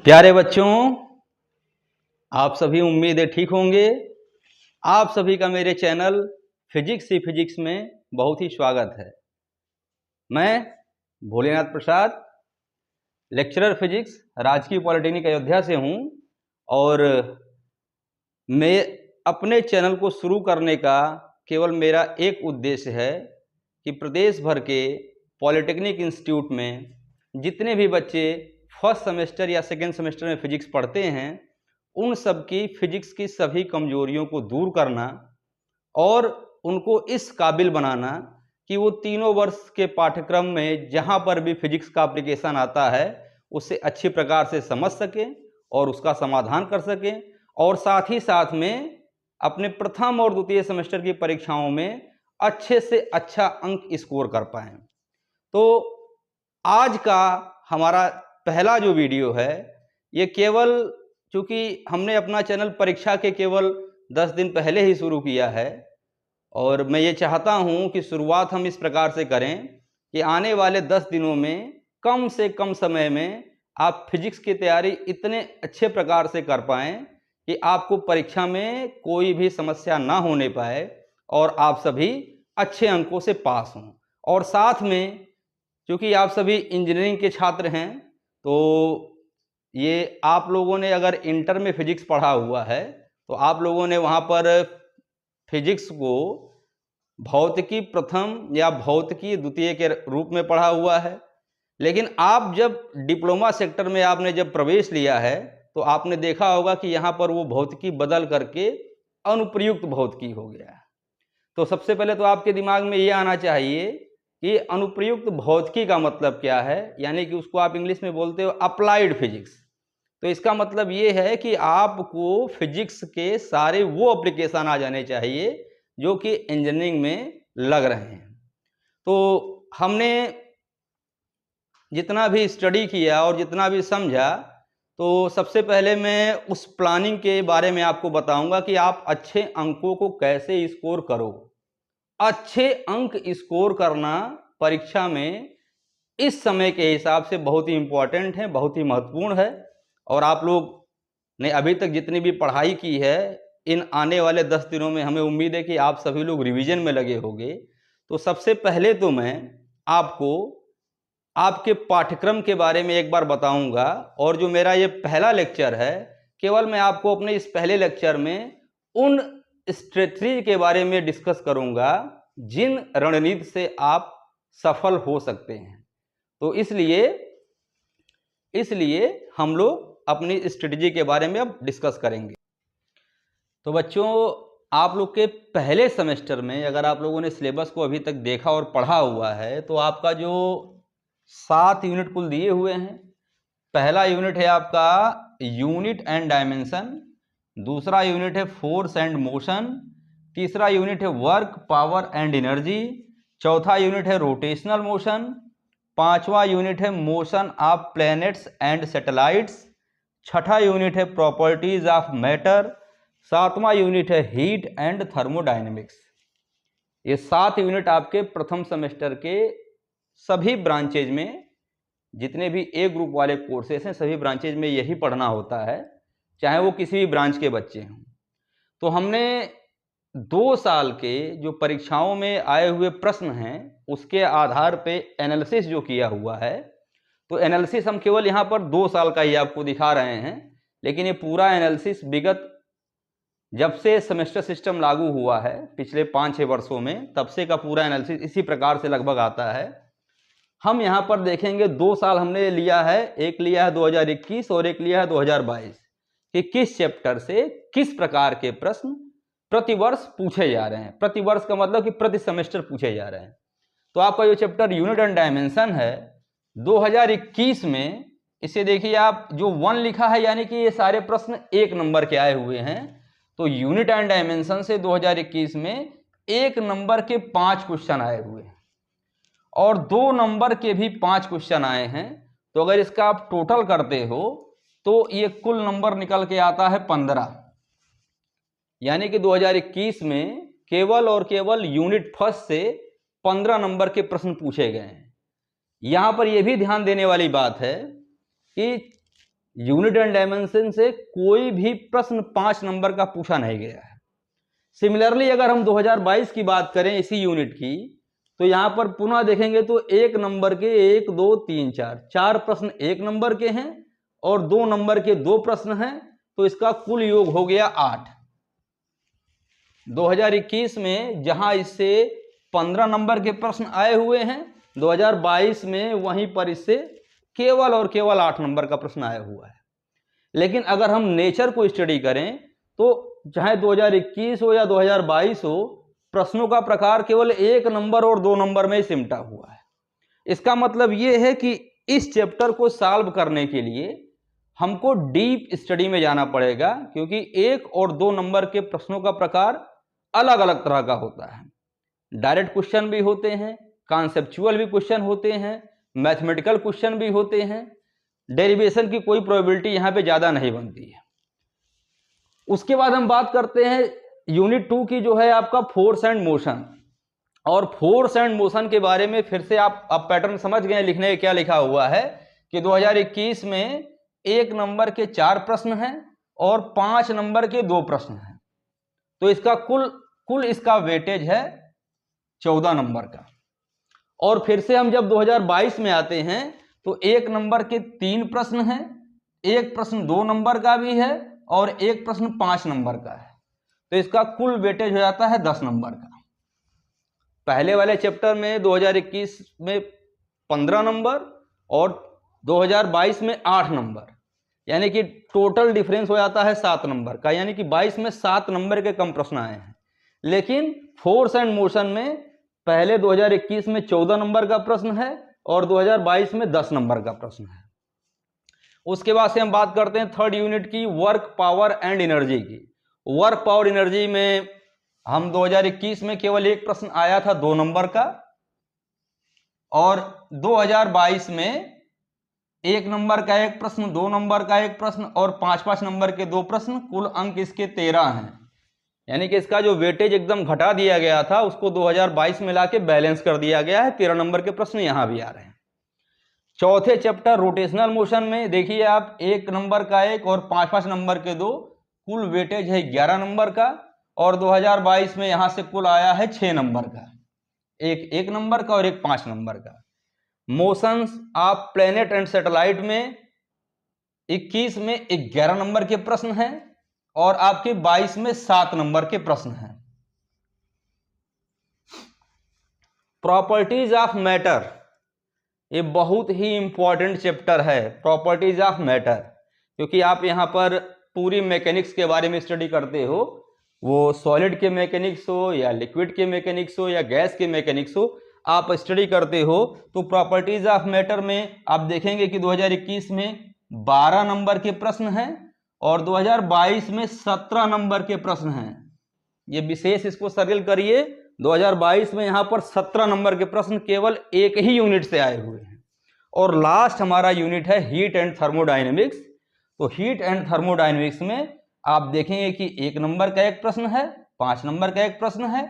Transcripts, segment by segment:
प्यारे बच्चों, आप सभी उम्मीद है ठीक होंगे। आप सभी का मेरे चैनल फिजिक्स ही फिजिक्स में बहुत ही स्वागत है। मैं भोलेनाथ प्रसाद, लेक्चरर फिजिक्स, राजकीय पॉलिटेक्निक अयोध्या से हूँ और मैं अपने चैनल को शुरू करने का केवल मेरा एक उद्देश्य है कि प्रदेश भर के पॉलिटेक्निक इंस्टीट्यूट में जितने भी बच्चे फर्स्ट सेमेस्टर या सेकेंड सेमेस्टर में फिजिक्स पढ़ते हैं उन सब की फिजिक्स की सभी कमजोरियों को दूर करना और उनको इस काबिल बनाना कि वो तीनों वर्ष के पाठ्यक्रम में जहाँ पर भी फिजिक्स का एप्लीकेशन आता है उसे अच्छी प्रकार से समझ सकें और उसका समाधान कर सकें और साथ ही साथ में अपने प्रथम और द्वितीय सेमेस्टर की परीक्षाओं में अच्छे से अच्छा अंक स्कोर कर पाएं। तो आज का हमारा पहला जो वीडियो है ये केवल चूँकि हमने अपना चैनल परीक्षा के केवल 10 दिन पहले ही शुरू किया है और मैं ये चाहता हूँ कि शुरुआत हम इस प्रकार से करें कि आने वाले 10 दिनों में कम से कम समय में आप फिजिक्स की तैयारी इतने अच्छे प्रकार से कर पाएँ कि आपको परीक्षा में कोई भी समस्या ना होने पाए और आप सभी अच्छे अंकों से पास हों। और साथ में क्योंकि आप सभी इंजीनियरिंग के छात्र हैं तो ये आप लोगों ने अगर इंटर में फिजिक्स पढ़ा हुआ है तो आप लोगों ने वहाँ पर फिजिक्स को भौतिकी प्रथम या भौतिकी द्वितीय के रूप में पढ़ा हुआ है, लेकिन आप जब डिप्लोमा सेक्टर में आपने जब प्रवेश लिया है तो आपने देखा होगा कि यहाँ पर वो भौतिकी बदल करके अनुप्रयुक्त भौतिकी हो गया है। तो सबसे पहले तो आपके दिमाग में ये आना चाहिए कि अनुप्रयुक्त भौतिकी का मतलब क्या है, यानी कि उसको आप इंग्लिश में बोलते हो अप्लाइड फिजिक्स। तो इसका मतलब ये है कि आपको फिजिक्स के सारे वो एप्लीकेशन आ जाने चाहिए जो कि इंजीनियरिंग में लग रहे हैं। तो हमने जितना भी स्टडी किया और जितना भी समझा तो सबसे पहले मैं उस प्लानिंग के बारे में आपको बताऊंगा कि आप अच्छे अंकों को कैसे स्कोर करो। अच्छे अंक स्कोर करना परीक्षा में इस समय के हिसाब से बहुत ही इम्पोर्टेंट है, बहुत ही महत्वपूर्ण है। और आप लोग ने अभी तक जितनी भी पढ़ाई की है इन आने वाले 10 दिनों में हमें उम्मीद है कि आप सभी लोग रिवीजन में लगे होंगे। तो सबसे पहले तो मैं आपको आपके पाठ्यक्रम के बारे में एक बार बताऊंगा और जो मेरा ये पहला लेक्चर है केवल मैं आपको अपने इस पहले लेक्चर में उन स्ट्रेटजी के बारे में डिस्कस करूंगा जिन रणनीति से आप सफल हो सकते हैं। तो इसलिए हम लोग अपनी स्ट्रेटजी के बारे में अब डिस्कस करेंगे। तो बच्चों, आप लोग के पहले सेमेस्टर में अगर आप लोगों ने सिलेबस को अभी तक देखा और पढ़ा हुआ है तो आपका जो 7 यूनिट कुल दिए हुए हैं। पहला यूनिट है आपका यूनिट एंड डायमेंशन, दूसरा यूनिट है फोर्स एंड मोशन, तीसरा यूनिट है वर्क, पावर एंड एनर्जी, चौथा यूनिट है रोटेशनल मोशन, पांचवा यूनिट है motion of planets and satellites, छठा यूनिट है प्रॉपर्टीज ऑफ मैटर, सातवां यूनिट है हीट एंड थर्मोडायनेमिक्स। ये 7 यूनिट आपके प्रथम सेमेस्टर के सभी ब्रांचेज में जितने भी ए ग्रुप वाले कोर्सेस हैं सभी ब्रांचेज में यही पढ़ना होता है, चाहे वो किसी भी ब्रांच के बच्चे हों। तो हमने 2 साल के जो परीक्षाओं में आए हुए प्रश्न हैं उसके आधार पे एनालिसिस जो किया हुआ है, तो एनालिसिस हम केवल यहाँ पर 2 साल का ही आपको दिखा रहे हैं, लेकिन ये पूरा एनालिसिस विगत जब से सेमेस्टर सिस्टम लागू हुआ है पिछले 5-6 वर्षों में तब से का पूरा एनालिसिस इसी प्रकार से लगभग आता है। हम यहाँ पर देखेंगे 2 साल हमने लिया है, एक लिया है 2021 और एक लिया है 2022 कि किस चैप्टर से किस प्रकार के प्रश्न प्रतिवर्ष पूछे जा रहे हैं। प्रतिवर्ष का मतलब कि प्रति सेमेस्टर पूछे जा रहे हैं। तो आपका जो चैप्टर यूनिट एंड डायमेंशन है 2021 में, इसे देखिए आप जो 1 लिखा है यानी कि ये सारे प्रश्न 1 नंबर के आए हुए हैं। तो यूनिट एंड डायमेंशन से 2021 में 1 नंबर के 5 क्वेश्चन आए हुए हैं और 2 नंबर के भी 5 क्वेश्चन आए हैं। तो अगर इसका आप टोटल करते हो तो ये कुल नंबर निकल के आता है 15, यानी कि 2021 में केवल और केवल यूनिट फर्स्ट से 15 नंबर के प्रश्न पूछे गए हैं। यहां पर यह भी ध्यान देने वाली बात है कि यूनिट एंड डायमेंशन से कोई भी प्रश्न 5 नंबर का पूछा नहीं गया है। सिमिलरली अगर हम 2022 की बात करें इसी यूनिट की, तो यहां पर पुनः देखेंगे तो 1 नंबर के 1 2 3 4 प्रश्न 1 नंबर के हैं और 2 नंबर के 2 प्रश्न हैं, तो इसका कुल योग हो गया 8। 2021 में जहां इससे 15 नंबर के प्रश्न आए हुए हैं, 2022 में वहीं पर इससे केवल और केवल 8 नंबर का प्रश्न आया हुआ है। लेकिन अगर हम नेचर को स्टडी करें तो चाहे 2021 हो या 2022 हो, प्रश्नों का प्रकार केवल 1 नंबर और 2 नंबर में ही सिमटा हुआ है। इसका मतलब यह है कि इस चैप्टर को सॉल्व करने के लिए हमको डीप स्टडी में जाना पड़ेगा, क्योंकि 1 और 2 नंबर के प्रश्नों का प्रकार अलग अलग तरह का होता है। डायरेक्ट क्वेश्चन भी होते हैं, कॉन्सेप्चुअल भी क्वेश्चन होते हैं, मैथमेटिकल क्वेश्चन भी होते हैं। डेरिवेशन की कोई प्रोबेबिलिटी यहाँ पे ज़्यादा नहीं बनती है। उसके बाद हम बात करते हैं यूनिट 2 की, जो है आपका फोर्स एंड मोशन। और फोर्स एंड मोशन के बारे में फिर से आप पैटर्न समझ गए लिखने में क्या लिखा हुआ है कि 2021 में 1 नंबर के 4 प्रश्न हैं और 5 नंबर के 2 प्रश्न हैं, तो इसका कुल इसका वेटेज है 14 नंबर का। और फिर से हम जब 2022 में आते हैं तो 1 नंबर के 3 प्रश्न हैं, 1 प्रश्न 2 नंबर का भी है और 1 प्रश्न 5 नंबर का है, तो इसका कुल वेटेज हो जाता है 10 नंबर का। पहले वाले चैप्टर में 2021 में 15 नंबर और 2022 में 8 नंबर, यानी कि टोटल डिफरेंस हो जाता है 7 नंबर का, यानी कि 22 में 7 नंबर के कम प्रश्न आए हैं। लेकिन फोर्स एंड मोशन में पहले 2021 में 14 नंबर का प्रश्न है और 2022 में 10 नंबर का प्रश्न है। उसके बाद से हम बात करते हैं थर्ड यूनिट की, वर्क पावर एंड एनर्जी की। वर्क पावर एनर्जी में हम 2021 में केवल 1 प्रश्न आया था 2 नंबर का, और 2022 में 1 नंबर का 1 प्रश्न, 2 नंबर का 1 प्रश्न और 5-5 नंबर के 2 प्रश्न, कुल अंक इसके 13 हैं। यानी कि इसका जो वेटेज एकदम घटा दिया गया था उसको 2022 में लाके बैलेंस कर दिया गया है। 13 नंबर के प्रश्न यहां भी आ रहे हैं। चौथे चैप्टर रोटेशनल मोशन में देखिए आप 1 नंबर का 1 और 5-5 नंबर के 2, कुल वेटेज है 11 नंबर का, और 2022 में यहां से कुल आया है 6 नंबर का, एक 1 नंबर का और एक 5 नंबर का। Motions of planet and satellite में 21 में 11 नंबर के प्रश्न हैं और आपके 22 में 7 नंबर के प्रश्न हैं। प्रॉपर्टीज ऑफ मैटर, ये बहुत ही इंपॉर्टेंट चैप्टर है, प्रॉपर्टीज ऑफ मैटर, क्योंकि आप यहां पर पूरी मैकेनिक्स के बारे में स्टडी करते हो, वो सॉलिड के मैकेनिक्स हो या लिक्विड के मैकेनिक्स हो या गैस के मैकेनिक्स हो, आप स्टडी करते हो। तो प्रॉपर्टीज ऑफ मैटर में आप देखेंगे कि 2021 में 12 नंबर के प्रश्न हैं और 2022 में 17 नंबर के प्रश्न हैं। ये विशेष इसको सर्किल करिए, 2022 में यहां पर 17 नंबर के प्रश्न केवल एक ही यूनिट से आए हुए हैं। और लास्ट हमारा यूनिट है हीट एंड थर्मोडायनेमिक्स। तो हीट एंड थर्मोडायनेमिक्स में आप देखेंगे कि 1 नंबर का 1 प्रश्न है, 5 नंबर का 1 प्रश्न है,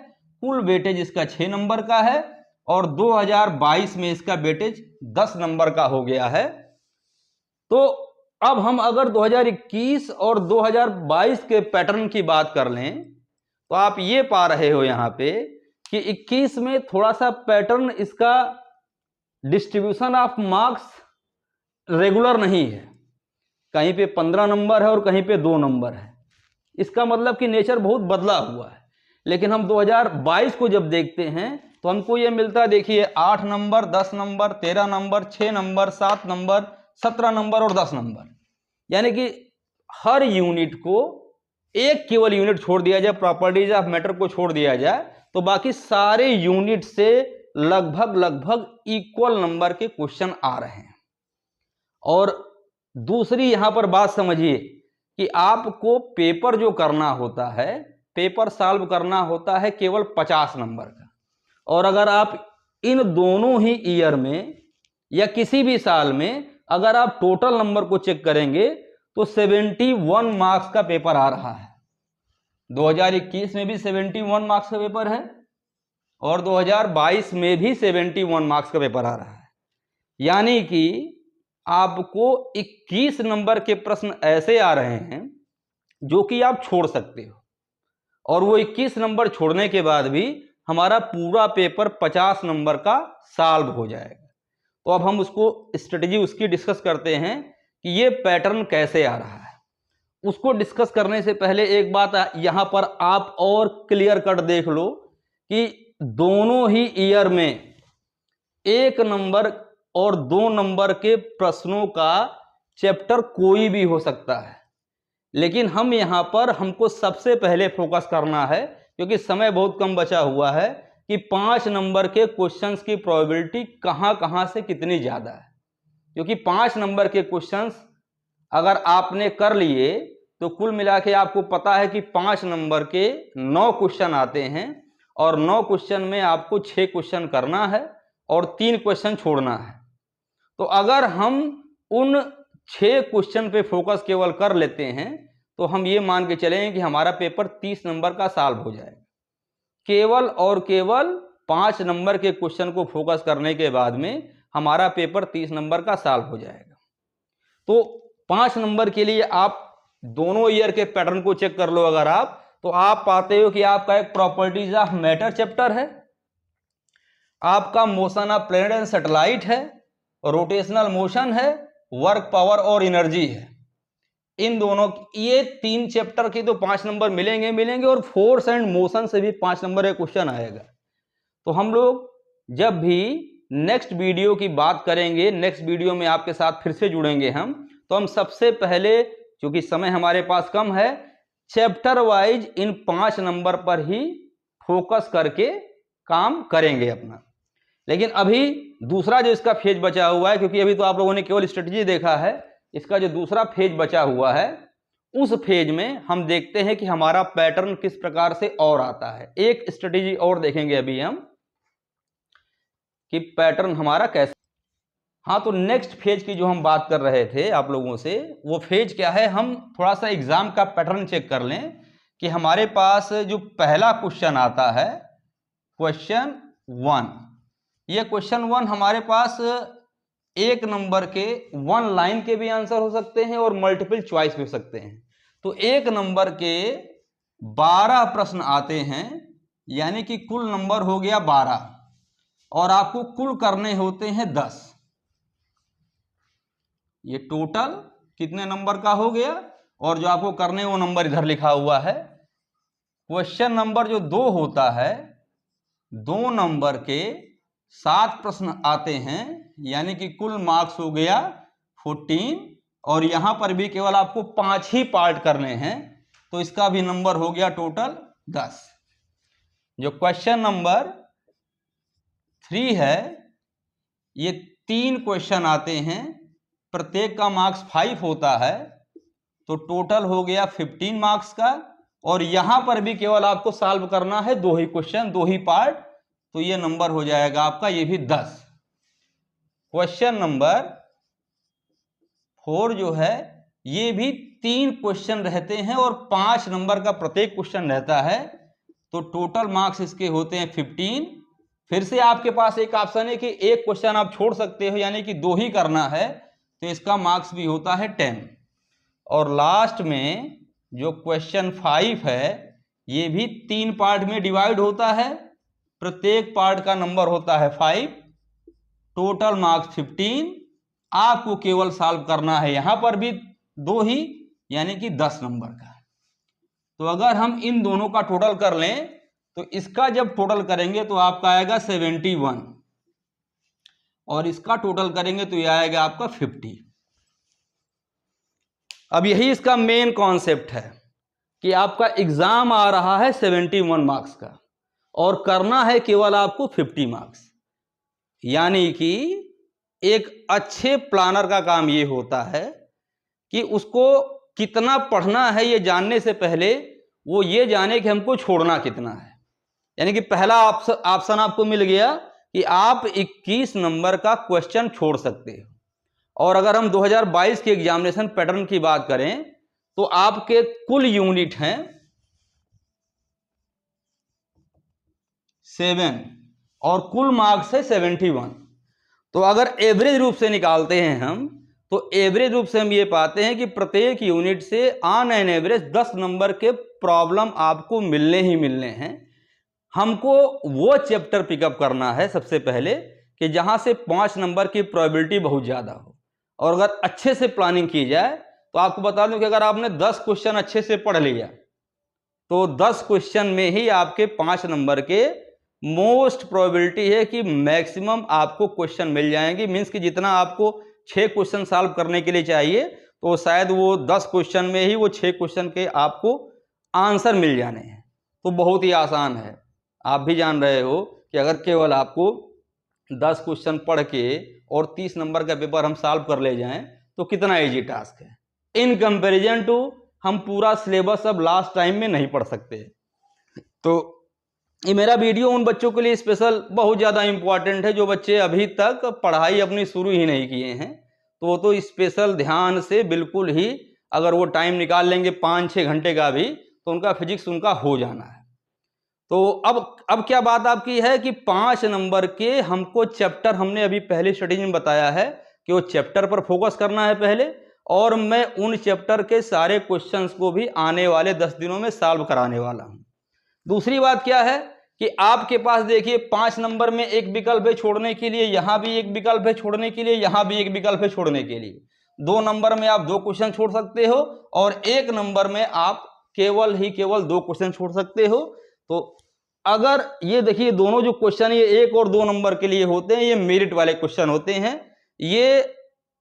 कुल वेटेज इसका 6 नंबर का है, और 2022 में इसका वेटेज 10 नंबर का हो गया है। तो अब हम अगर 2021 और 2022 के पैटर्न की बात कर लें तो आप ये पा रहे हो यहां पे कि 21 में थोड़ा सा पैटर्न इसका डिस्ट्रीब्यूशन ऑफ मार्क्स रेगुलर नहीं है, कहीं पे 15 नंबर है और कहीं पे 2 नंबर है। इसका मतलब कि नेचर बहुत बदला हुआ है। लेकिन हम 2022 को जब देखते हैं तो हमको ये मिलता है, देखिए 8 number, 10 number, 13 number, 6 number, 7 number, 17 number और 10 नंबर। यानी कि हर यूनिट को एक केवल यूनिट छोड़ दिया जाए, प्रॉपर्टीज ऑफ मैटर को छोड़ दिया जाए, तो बाकी सारे यूनिट से लगभग इक्वल नंबर के क्वेश्चन आ रहे हैं। और दूसरी यहां पर बात समझिए कि आपको पेपर जो करना होता है, पेपर सॉल्व करना होता है केवल 50 नंबर का, और अगर आप इन दोनों ही ईयर में या किसी भी साल में अगर आप टोटल नंबर को चेक करेंगे तो 71 मार्क्स का पेपर आ रहा है। 2021 में भी 71 मार्क्स का पेपर है और 2022 में भी 71 मार्क्स का पेपर आ रहा है। यानी कि आपको 21 नंबर के प्रश्न ऐसे आ रहे हैं जो कि आप छोड़ सकते हो, और वो 21 नंबर छोड़ने के बाद भी हमारा पूरा पेपर 50 नंबर का सॉल्व हो जाएगा। तो अब हम उसको स्ट्रेटजी उसकी डिस्कस करते हैं कि ये पैटर्न कैसे आ रहा है। उसको डिस्कस करने से पहले एक बात यहां पर आप और क्लियर कट देख लो कि दोनों ही ईयर में 1 नंबर और 2 नंबर के प्रश्नों का चैप्टर कोई भी हो सकता है, लेकिन हम यहां पर हमको सबसे पहले फोकस करना है, क्योंकि समय बहुत कम बचा हुआ है, कि 5 नंबर के क्वेश्चंस की प्रोबेबिलिटी कहां से कितनी ज्यादा है। क्योंकि 5 नंबर के क्वेश्चंस अगर आपने कर लिए तो कुल मिला के आपको पता है कि 5 नंबर के 9 क्वेश्चन आते हैं, और 9 क्वेश्चन में आपको 6 क्वेश्चन करना है और 3 क्वेश्चन छोड़ना है। तो अगर हम उन 6 क्वेश्चन पे फोकस केवल कर लेते हैं तो हम ये मान के चलेंगे कि हमारा पेपर 30 नंबर का सॉल्व हो जाएगा। केवल और केवल 5 नंबर के क्वेश्चन को फोकस करने के बाद में हमारा पेपर 30 नंबर का सॉल्व हो जाएगा। तो 5 नंबर के लिए आप दोनों ईयर के पैटर्न को चेक कर लो अगर आप, तो आप पाते हो कि आपका एक प्रॉपर्टीज ऑफ मैटर चैप्टर है, आपका motion of planet and satellite है, रोटेशनल मोशन है, वर्क पावर और एनर्जी है। इन दोनों ये 3 चैप्टर के तो 5 नंबर मिलेंगे, और फोर्स एंड मोशन से भी 5 नंबर का क्वेश्चन आएगा। तो हम लोग जब भी नेक्स्ट वीडियो की बात करेंगे, नेक्स्ट वीडियो में आपके साथ फिर से जुड़ेंगे हम, तो हम सबसे पहले, क्योंकि समय हमारे पास कम है, चैप्टर वाइज इन 5 नंबर पर ही फोकस करके काम करेंगे अपना। लेकिन अभी दूसरा जो इसका फेज बचा हुआ है, क्योंकि अभी तो आप लोगों ने केवल स्ट्रेटजी देखा है, इसका जो दूसरा फेज बचा हुआ है उस फेज में हम देखते हैं कि हमारा पैटर्न किस प्रकार से और आता है। एक स्ट्रेटजी और देखेंगे अभी हम कि पैटर्न हमारा कैसे। हाँ, तो नेक्स्ट फेज की जो हम बात कर रहे थे आप लोगों से, वो फेज क्या है, हम थोड़ा सा एग्जाम का पैटर्न चेक कर लें कि हमारे पास जो पहला क्वेश्चन आता है, क्वेश्चन 1, ये क्वेश्चन 1 हमारे पास 1 नंबर के 1 लाइन के भी आंसर हो सकते हैं और मल्टीपल चॉइस भी हो सकते हैं। तो 1 नंबर के 12 प्रश्न आते हैं, यानी कि कुल नंबर हो गया 12, और आपको कुल करने होते हैं 10। ये टोटल कितने नंबर का हो गया, और जो आपको करने वो नंबर इधर लिखा हुआ है। क्वेश्चन नंबर जो 2 होता है, 2 नंबर के 7 प्रश्न आते हैं, यानी कि कुल मार्क्स हो गया 14, और यहां पर भी केवल आपको 5 ही पार्ट करने हैं, तो इसका भी नंबर हो गया टोटल 10। जो क्वेश्चन नंबर 3 है, ये 3 क्वेश्चन आते हैं, प्रत्येक का मार्क्स 5 होता है, तो टोटल हो गया 15 मार्क्स का, और यहां पर भी केवल आपको सॉल्व करना है 2 ही क्वेश्चन, 2 ही पार्ट, तो ये नंबर हो जाएगा आपका ये भी 10। क्वेश्चन नंबर 4 जो है, ये भी 3 क्वेश्चन रहते हैं और 5 नंबर का प्रत्येक क्वेश्चन रहता है, तो टोटल मार्क्स इसके होते हैं 15। फिर से आपके पास एक ऑप्शन है कि एक क्वेश्चन आप छोड़ सकते हो, यानी कि 2 ही करना है, तो इसका मार्क्स भी होता है 10। और लास्ट में जो क्वेश्चन 5 है, ये भी 3 पार्ट में डिवाइड होता है, प्रत्येक पार्ट का नंबर होता है 5, टोटल मार्क्स 15। आपको केवल सॉल्व करना है यहां पर भी 2 ही, यानी कि 10 नंबर का। तो अगर हम इन दोनों का टोटल कर लें, तो इसका जब टोटल करेंगे तो आपका आएगा 71, और इसका टोटल करेंगे तो यह आएगा आपका 50। अब यही इसका मेन कॉन्सेप्ट है कि आपका एग्जाम आ रहा है 71 मार्क्स का, और करना है केवल आपको 50 मार्क्स। यानी कि एक अच्छे प्लानर का काम ये होता है कि उसको कितना पढ़ना है ये जानने से पहले वो ये जाने कि हमको छोड़ना कितना है। यानी कि पहला ऑप्शन आपको मिल गया कि आप 21 नंबर का क्वेश्चन छोड़ सकते हो, और अगर हम 2022 के एग्जामिनेशन पैटर्न की बात करें तो आपके कुल यूनिट हैं 7 और कुल मार्क्स है 71। तो अगर एवरेज रूप से निकालते हैं हम, तो एवरेज रूप से हम ये पाते हैं कि प्रत्येक यूनिट से ऑन एन एवरेज 10 नंबर के प्रॉब्लम आपको मिलने ही मिलने हैं। हमको वो चैप्टर पिकअप करना है सबसे पहले कि जहां से 5 नंबर की प्रोबेबिलिटी बहुत ज़्यादा हो। और अगर अच्छे से प्लानिंग की जाए तो आपको बता दूं कि अगर आपने 10 क्वेश्चन अच्छे से पढ़ लिया तो 10 क्वेश्चन में ही आपके 5 नंबर के मोस्ट प्रोबेबिलिटी है कि मैक्सिमम आपको क्वेश्चन मिल जाएंगे। मीन्स कि जितना आपको 6 क्वेश्चन सॉल्व करने के लिए चाहिए तो शायद वो 10 क्वेश्चन में ही वो 6 क्वेश्चन के आपको आंसर मिल जाने हैं। तो बहुत ही आसान है। आप भी जान रहे हो कि अगर केवल आपको 10 क्वेश्चन पढ़ के और 30 नंबर का पेपर हम सॉल्व कर ले जाएं तो कितना इजी टास्क है। इन कंपैरिजन टू हम पूरा सिलेबस अब लास्ट टाइम में नहीं पढ़ सकते। तो ये मेरा वीडियो उन बच्चों के लिए स्पेशल बहुत ज़्यादा इंपॉर्टेंट है जो बच्चे अभी तक पढ़ाई अपनी शुरू ही नहीं किए हैं। तो वो तो स्पेशल ध्यान से बिल्कुल ही अगर वो टाइम निकाल लेंगे 5-6 घंटे का भी तो उनका फिजिक्स उनका हो जाना है। तो अब क्या बात आपकी है कि 5 नंबर के हमको चैप्टर हमने अभी पहले स्टडी में बताया है कि वो चैप्टर पर फोकस करना है पहले, और मैं उन चैप्टर के सारे क्वेश्चंस को भी आने वाले 10 दिनों में सॉल्व कराने वाला हूं। दूसरी बात क्या है कि आपके पास देखिए 5 नंबर में एक विकल्प है छोड़ने के लिए, यहां भी एक विकल्प है छोड़ने के लिए, यहां भी एक विकल्प है छोड़ने के लिए। 2 नंबर में आप 2 क्वेश्चन छोड़ सकते हो और 1 नंबर में आप केवल 2 क्वेश्चन छोड़ सकते हो। तो अगर ये देखिए दोनों जो क्वेश्चन ये 1 और 2 नंबर के लिए होते हैं, ये मेरिट वाले क्वेश्चन होते हैं। ये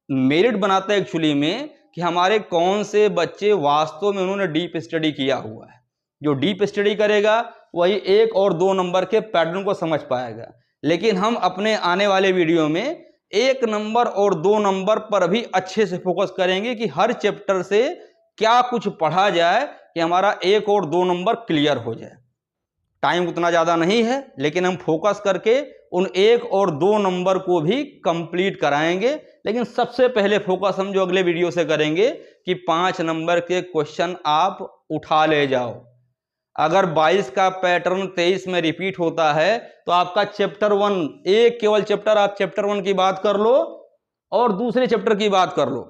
मेरिट बनाता है एक्चुअली में कि हमारे कौन से बच्चे वास्तव में उन्होंने डीप स्टडी किया हुआ है। जो डीप स्टडी करेगा वही 1 और 2 नंबर के पैटर्न को समझ पाएगा। लेकिन हम अपने आने वाले वीडियो में 1 नंबर और 2 नंबर पर भी अच्छे से फोकस करेंगे कि हर चैप्टर से क्या कुछ पढ़ा जाए कि हमारा 1 और 2 नंबर क्लियर हो जाए। टाइम उतना ज़्यादा नहीं है लेकिन हम फोकस करके उन 1 और 2 नंबर को भी कंप्लीट कराएंगे। लेकिन सबसे पहले फोकस हम जो अगले वीडियो से करेंगे कि 5 नंबर के क्वेश्चन आप उठा ले जाओ। अगर 22 का पैटर्न 23 में रिपीट होता है तो आपका चैप्टर 1, एक केवल चैप्टर आप चैप्टर 1 की बात कर लो और दूसरे चैप्टर की बात कर लो,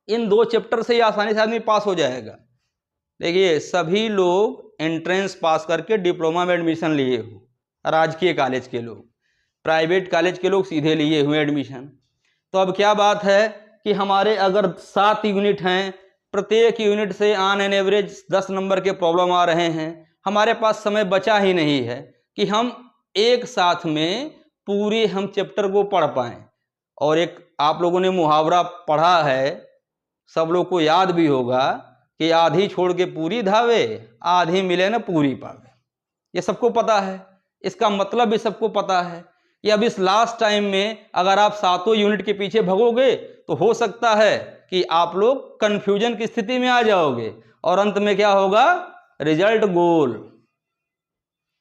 इन 2 चैप्टर से ही आसानी से आदमी पास हो जाएगा। देखिए सभी लोग एंट्रेंस पास करके डिप्लोमा में एडमिशन लिए हो, राजकीय कॉलेज के लोग, प्राइवेट कॉलेज के लोग सीधे लिए हुए एडमिशन। तो अब क्या बात है कि हमारे अगर 7 यूनिट हैं, प्रत्येक यूनिट से ऑन एन एवरेज 10 नंबर के प्रॉब्लम आ रहे हैं, हमारे पास समय बचा ही नहीं है कि हम एक साथ में पूरी हम चैप्टर को पढ़ पाएँ। और एक आप लोगों ने मुहावरा पढ़ा है, सब लोग को याद भी होगा कि आधी छोड़ के पूरी धावे, आधी मिले न पूरी पावे। ये सबको पता है, इसका मतलब भी सबको पता है कि अब इस लास्ट टाइम में अगर आप 7 यूनिट के पीछे भगोगे तो हो सकता है कि आप लोग कंफ्यूजन की स्थिति में आ जाओगे और अंत में क्या होगा, रिजल्ट गोल।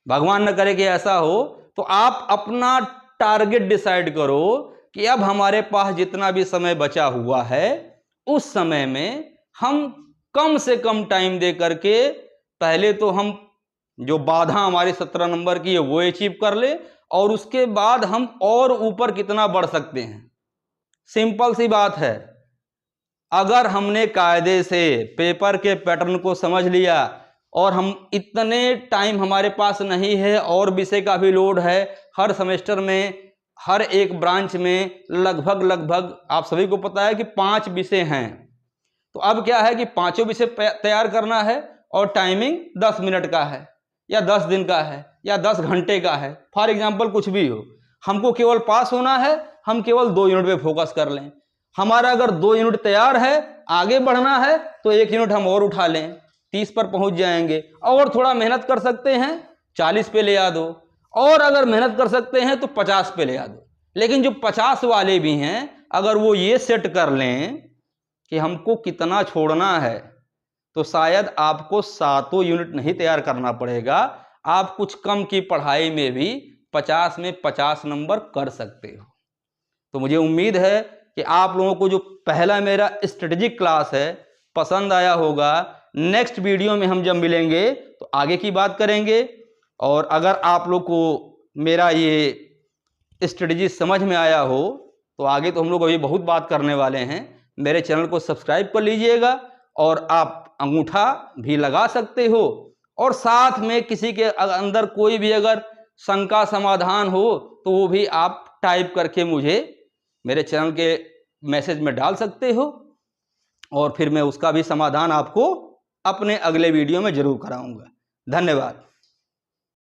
भगवान न करे कि ऐसा हो। तो आप अपना टारगेट डिसाइड करो कि अब हमारे पास जितना भी समय बचा हुआ है उस समय में हम कम से कम टाइम दे करके पहले तो हम जो बाधा हमारी 17 नंबर की है वो अचीव कर ले और उसके बाद हम और ऊपर कितना बढ़ सकते हैं। सिंपल सी बात है, अगर हमने कायदे से पेपर के पैटर्न को समझ लिया और हम इतने टाइम हमारे पास नहीं है और विषय का भी लोड है, हर सेमेस्टर में हर एक ब्रांच में लगभग आप सभी को पता है कि 5 विषय हैं। तो अब क्या है कि 5 विषय तैयार करना है और टाइमिंग 10 मिनट का है या 10 दिन का है या 10 घंटे का है, फॉर एग्जांपल कुछ भी हो। हमको केवल पास होना है, हम केवल 2 यूनिट पे फोकस कर लें। हमारा अगर 2 यूनिट तैयार है, आगे बढ़ना है तो 1 यूनिट हम और उठा लें, 30 पर पहुंच जाएंगे। और थोड़ा मेहनत कर सकते हैं 40 पे ले आ दो, और अगर मेहनत कर सकते हैं तो 50 पे ले आ दो। लेकिन जो 50 वाले भी हैं अगर वो ये सेट कर लें कि हमको कितना छोड़ना है तो शायद आपको 7 यूनिट नहीं तैयार करना पड़ेगा, आप कुछ कम की पढ़ाई में भी 50 में 50 नंबर कर सकते हो। तो मुझे उम्मीद है कि आप लोगों को जो पहला मेरा स्ट्रेटेजिक क्लास है पसंद आया होगा। नेक्स्ट वीडियो में हम जब मिलेंगे तो आगे की बात करेंगे। और अगर आप लोग को मेरा ये स्ट्रेटेजी समझ में आया हो तो आगे तो हम लोग अभी बहुत बात करने वाले हैं। मेरे चैनल को सब्सक्राइब कर लीजिएगा और आप अंगूठा भी लगा सकते हो। और साथ में किसी के अंदर कोई भी अगर शंका समाधान हो तो वो भी आप टाइप करके मुझे मेरे चैनल के मैसेज में डाल सकते हो, और फिर मैं उसका भी समाधान आपको अपने अगले वीडियो में जरूर कराऊंगा। धन्यवाद।